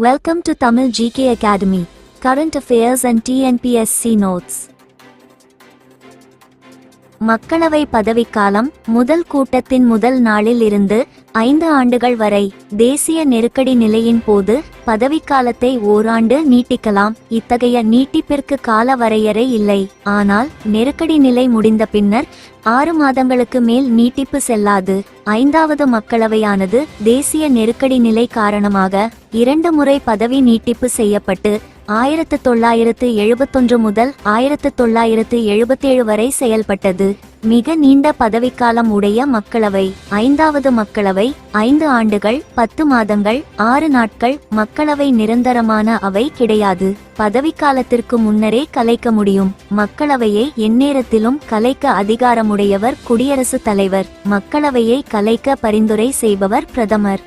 Welcome to Tamil GK Academy, Current Affairs and TNPSC Notes. மக்களவை பதவிக்காலம் முதல் கூட்டத்தின் முதல் நாளில் இருந்து 5 ஆண்டுகள் வரை. தேசிய நெருக்கடி நிலையின் போது பதவிக்காலத்தை ஓராண்டு நீட்டிக்கலாம். இத்தகைய நீட்டிப்பிற்கு கால வரையறை இல்லை. ஆனால் நெருக்கடி நிலை முடிந்த பின்னர் 6 மாதங்களுக்கு மேல் நீட்டிப்பு செல்லாது. 5வது மக்களவையானது தேசிய நெருக்கடி நிலை காரணமாக 2 முறை பதவி நீட்டிப்பு செய்யப்பட்டு 1971 முதல் 1977 வரை செயல்பட்டது. மிக நீண்ட பதவிக்காலம் உடைய மக்களவை 5வது மக்களவை 5 ஆண்டுகள் 10 மாதங்கள் 6 நாட்கள். மக்களவை நிரந்தரமான அவை கிடையாது. பதவிக்காலத்திற்கு முன்னரே கலைக்க முடியும். மக்களவையை எந்நேரத்திலும் கலைக்க அதிகாரமுடையவர் குடியரசுத் தலைவர். மக்களவையை கலைக்க பரிந்துரை செய்பவர் பிரதமர்.